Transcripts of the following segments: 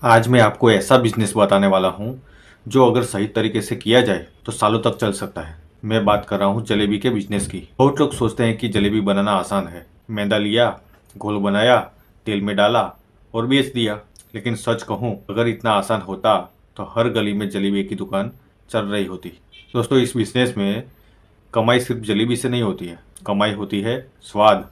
आज मैं आपको ऐसा बिजनेस बताने वाला हूँ जो अगर सही तरीके से किया जाए तो सालों तक चल सकता है। मैं बात कर रहा हूँ जलेबी के बिजनेस की। बहुत लोग सोचते हैं कि जलेबी बनाना आसान है। मैदा लिया, घोल बनाया, तेल में डाला और बेच दिया। लेकिन सच कहूँ, अगर इतना आसान होता तो हर गली में जलेबी की दुकान चल रही होती। दोस्तों, इस बिजनेस में कमाई सिर्फ जलेबी से नहीं होती है। कमाई होती है स्वाद,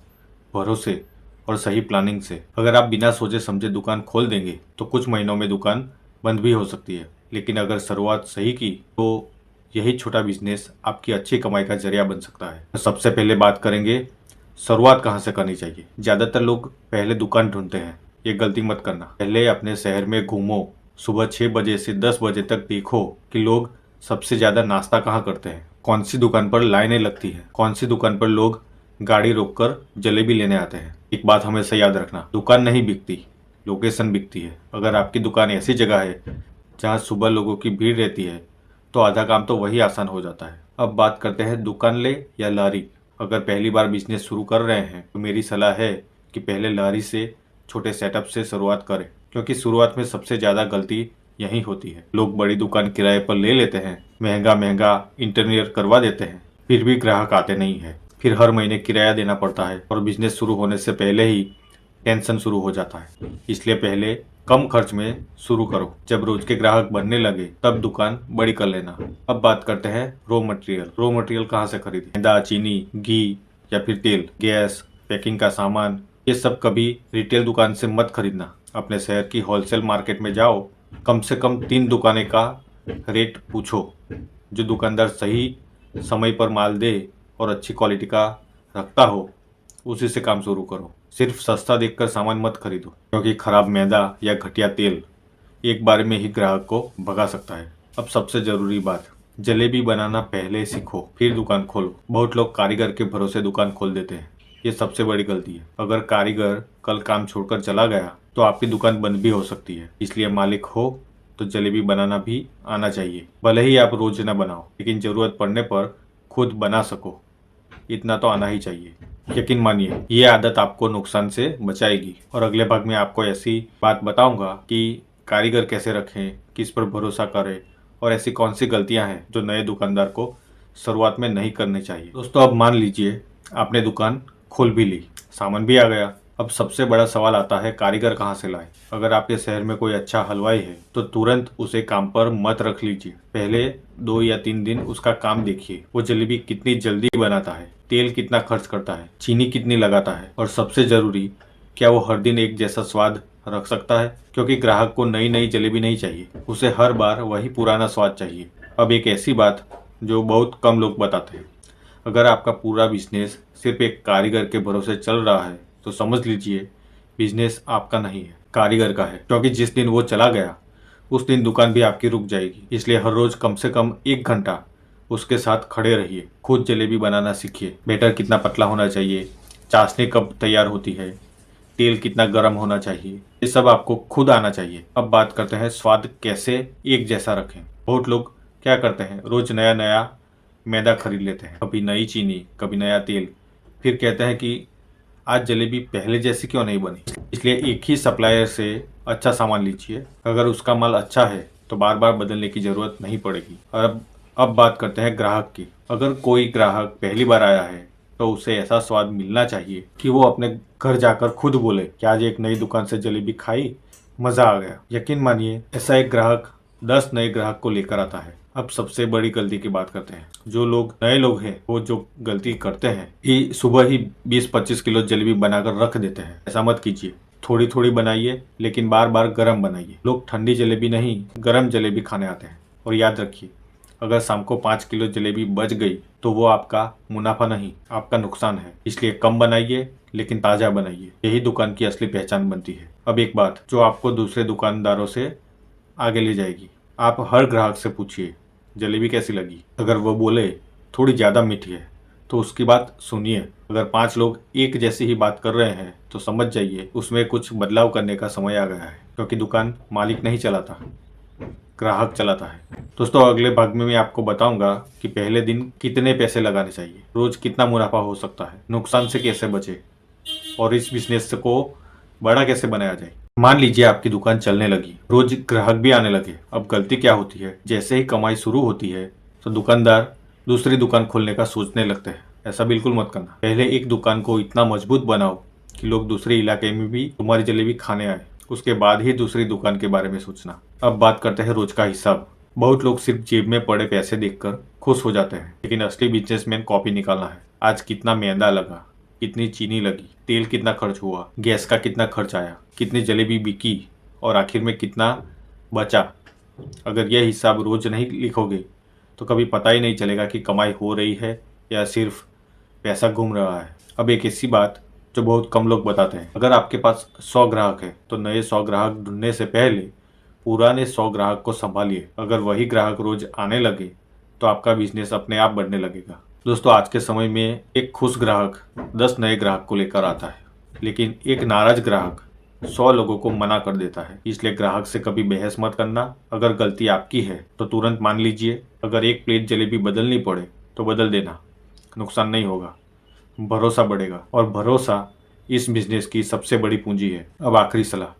भरोसे और सही प्लानिंग से। अगर आप बिना सोचे समझे दुकान खोल देंगे तो कुछ महीनों में दुकान बंद भी हो सकती है। लेकिन अगर शुरुआत सही की तो यही छोटा बिजनेस आपकी अच्छी कमाई का जरिया बन सकता है। तो सबसे पहले बात करेंगे शुरुआत कहाँ से करनी चाहिए। ज़्यादातर लोग पहले दुकान ढूंढते हैं। ये गलती मत करना। पहले अपने शहर में घूमो। सुबह 6 बजे से 10 बजे तक देखो कि लोग सबसे ज़्यादा नाश्ता कहाँ करते हैं, कौन सी दुकान पर लाइनें लगती हैं, कौन सी दुकान पर लोग गाड़ी रोककर जलेबी लेने आते हैं। एक बात हमेशा याद रखना, दुकान नहीं बिकती, लोकेशन बिकती है। अगर आपकी दुकान ऐसी जगह है जहाँ सुबह लोगों की भीड़ रहती है तो आधा काम तो वही आसान हो जाता है। अब बात करते हैं दुकान ले या लारी। अगर पहली बार बिजनेस शुरू कर रहे हैं तो मेरी सलाह है कि पहले लारी से छोटे सेटअप से शुरुआत करें, क्योंकि शुरुआत में सबसे ज़्यादा गलती यही होती है। लोग बड़ी दुकान किराए पर ले लेते हैं, महंगा महंगा इंटीरियर करवा देते हैं, फिर भी ग्राहक आते नहीं है। फिर हर महीने किराया देना पड़ता है और बिजनेस शुरू होने से पहले ही टेंशन शुरू हो जाता है। इसलिए पहले कम खर्च में शुरू करो। जब रोज के ग्राहक बनने लगे तब दुकान बड़ी कर लेना। अब बात करते हैं रॉ मटेरियल। रॉ मटेरियल कहाँ से खरीदें? मैदा, चीनी, घी या फिर तेल, गैस, पैकिंग का सामान, ये सब कभी रिटेल दुकान से मत खरीदना। अपने शहर की होलसेल मार्केट में जाओ, कम से कम 3 दुकानें का रेट पूछो। जो दुकानदार सही समय पर माल दे और अच्छी क्वालिटी का रखता हो, उसी से काम शुरू करो। सिर्फ सस्ता देखकर सामान मत खरीदो, क्योंकि खराब मैदा या घटिया तेल एक बार में ही ग्राहक को भगा सकता है। अब सबसे जरूरी बात, जलेबी बनाना पहले सीखो फिर दुकान खोलो। बहुत लोग कारीगर के भरोसे दुकान खोल देते हैं। ये सबसे बड़ी गलती है। अगर कारीगर कल काम छोड़कर चला गया तो आपकी दुकान बंद भी हो सकती है। इसलिए मालिक हो तो जलेबी बनाना भी आना चाहिए। भले ही आप रोज ना बनाओ, लेकिन जरूरत पड़ने पर खुद बना सको, इतना तो आना ही चाहिए। यकीन मानिए, ये आदत आपको नुकसान से बचाएगी। और अगले भाग में आपको ऐसी बात बताऊंगा कि कारीगर कैसे रखें, किस पर भरोसा करें और ऐसी कौन सी गलतियां हैं जो नए दुकानदार को शुरुआत में नहीं करनी चाहिए। दोस्तों, अब मान लीजिए आपने दुकान खोल भी ली, सामान भी आ गया। अब सबसे बड़ा सवाल आता है, कारीगर कहाँ से लाए। अगर आपके शहर में कोई अच्छा हलवाई है तो तुरंत उसे काम पर मत रख लीजिए। पहले 2 या 3 दिन उसका काम देखिए। वो जलेबी कितनी जल्दी बनाता है, तेल कितना खर्च करता है, चीनी कितनी लगाता है और सबसे जरूरी, क्या वो हर दिन एक जैसा स्वाद रख सकता है। क्योंकि ग्राहक को नई नई जलेबी नहीं चाहिए, उसे हर बार वही पुराना स्वाद चाहिए। अब एक ऐसी बात जो बहुत कम लोग बताते हैं, अगर आपका पूरा बिजनेस सिर्फ एक कारीगर के भरोसे चल रहा है तो समझ लीजिए बिजनेस आपका नहीं है, कारीगर का है। क्योंकि जिस दिन वो चला गया उस दिन दुकान भी आपकी रुक जाएगी। इसलिए हर रोज कम से कम 1 घंटा उसके साथ खड़े रहिए। खुद जलेबी बनाना सीखिए। बैटर कितना पतला होना चाहिए, चाशनी कब तैयार होती है, तेल कितना गर्म होना चाहिए, ये सब आपको खुद आना चाहिए। अब बात करते हैं स्वाद कैसे एक जैसा रखें। बहुत लोग क्या करते हैं, रोज नया नया मैदा खरीद लेते हैं, कभी नई चीनी, कभी नया तेल, फिर कहते हैं कि आज जलेबी पहले जैसी क्यों नहीं बनी। इसलिए एक ही सप्लायर से अच्छा सामान लीजिए। अगर उसका माल अच्छा है तो बार बार बदलने की जरूरत नहीं पड़ेगी। और अब बात करते हैं ग्राहक की। अगर कोई ग्राहक पहली बार आया है तो उसे ऐसा स्वाद मिलना चाहिए कि वो अपने घर जाकर खुद बोले कि आज एक नई दुकान से जलेबी खाई, मजा आ गया। यकीन मानिए, ऐसा एक ग्राहक 10 नए ग्राहक को लेकर आता है। अब सबसे बड़ी गलती की बात करते हैं। जो लोग नए लोग हैं वो जो गलती करते हैं कि सुबह ही 20-25 किलो जलेबी बनाकर रख देते हैं। ऐसा मत कीजिए। थोड़ी थोड़ी बनाइए, लेकिन बार बार गर्म बनाइए। लोग ठंडी जलेबी नहीं, गर्म जलेबी खाने आते हैं। और याद रखिए, अगर शाम को 5 किलो जलेबी बच गई तो वो आपका मुनाफा नहीं, आपका नुकसान है। इसलिए कम बनाइए, लेकिन ताज़ा बनाइए। यही दुकान की असली पहचान बनती है। अब एक बात जो आपको दूसरे दुकानदारों से आगे ले जाएगी, आप हर ग्राहक से पूछिए जलेबी कैसी लगी। अगर वो बोले थोड़ी ज़्यादा मीठी है तो उसकी बात सुनिए। अगर 5 लोग एक जैसी ही बात कर रहे हैं तो समझ जाइए उसमें कुछ बदलाव करने का समय आ गया है। क्योंकि दुकान मालिक नहीं चलाता, ग्राहक चलाता है। दोस्तों, अगले भाग में मैं आपको बताऊंगा कि पहले दिन कितने पैसे लगाने चाहिए, रोज कितना मुनाफा हो सकता है, नुकसान से कैसे बचे और इस बिजनेस को बड़ा कैसे बनाया जाए। मान लीजिए आपकी दुकान चलने लगी, रोज ग्राहक भी आने लगे। अब गलती क्या होती है, जैसे ही कमाई शुरू होती है तो दुकानदार दूसरी दुकान खोलने का सोचने लगते हैं। ऐसा बिल्कुल मत करना। पहले एक दुकान को इतना मजबूत बनाओ कि लोग दूसरे इलाके में भी तुम्हारी जलेबी खाने आए, उसके बाद ही दूसरी दुकान के बारे में सोचना। अब बात करते हैं रोज का हिसाब। बहुत लोग सिर्फ जेब में पड़े पैसे देखकर खुश हो जाते हैं, लेकिन असली बिजनेसमैन कॉपी निकालना है। आज कितना मैदा लगा, कितनी चीनी लगी, तेल कितना खर्च हुआ, गैस का कितना खर्च आया, कितनी जलेबी बिकी और आखिर में कितना बचा। अगर यह हिसाब रोज नहीं लिखोगे तो कभी पता ही नहीं चलेगा कि कमाई हो रही है या सिर्फ पैसा घूम रहा है। अब एक ऐसी बात जो बहुत कम लोग बताते हैं, अगर आपके पास 100 ग्राहक है तो नए 100 ग्राहक ढूंढने से पहले पुराने 100 ग्राहक को संभालिए। अगर वही ग्राहक रोज आने लगे तो आपका बिजनेस अपने आप बढ़ने लगेगा। दोस्तों, आज के समय में एक खुश ग्राहक 10 नए ग्राहक को लेकर आता है, लेकिन एक नाराज ग्राहक 100 लोगों को मना कर देता है। इसलिए ग्राहक से कभी बहस मत करना। अगर गलती आपकी है तो तुरंत मान लीजिए। अगर एक प्लेट जलेबी बदलनी पड़े तो बदल देना, नुकसान नहीं होगा, भरोसा बढ़ेगा। और भरोसा इस बिजनेस की सबसे बड़ी पूंजी है। अब आखिरी सलाह,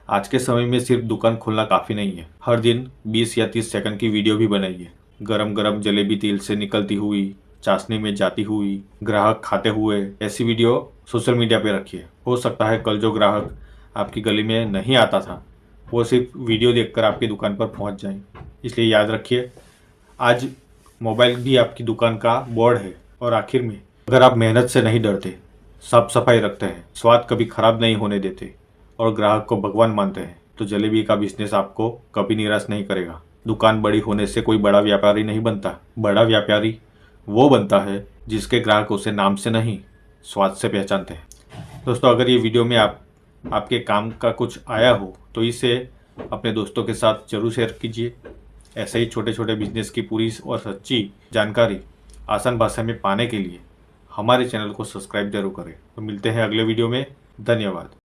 आज के समय में सिर्फ दुकान खोलना काफ़ी नहीं है। हर दिन 20 या 30 सेकंड की वीडियो भी बनाइए। गरम गरम जलेबी तेल से निकलती हुई, चाशनी में जाती हुई, ग्राहक खाते हुए, ऐसी वीडियो सोशल मीडिया पे रखिए। हो सकता है कल जो ग्राहक आपकी गली में नहीं आता था वो सिर्फ वीडियो देखकर आपकी दुकान पर पहुंच जाए। इसलिए याद रखिए, आज मोबाइल भी आपकी दुकान का बोर्ड है। और आखिर में, अगर आप मेहनत से नहीं डरते, साफ सफाई रखते हैं, स्वाद कभी खराब नहीं होने देते और ग्राहक को भगवान मानते हैं, तो जलेबी का बिजनेस आपको कभी निराश नहीं करेगा। दुकान बड़ी होने से कोई बड़ा व्यापारी नहीं बनता। बड़ा व्यापारी वो बनता है जिसके ग्राहक उसे नाम से नहीं, स्वाद से पहचानते हैं। दोस्तों, अगर ये वीडियो में आपके काम का कुछ आया हो तो इसे अपने दोस्तों के साथ जरूर शेयर कीजिए। ऐसे ही छोटे छोटे बिजनेस की पूरी और सच्ची जानकारी आसान भाषा में पाने के लिए हमारे चैनल को सब्सक्राइब जरूर करें। तो मिलते हैं अगले वीडियो में। धन्यवाद।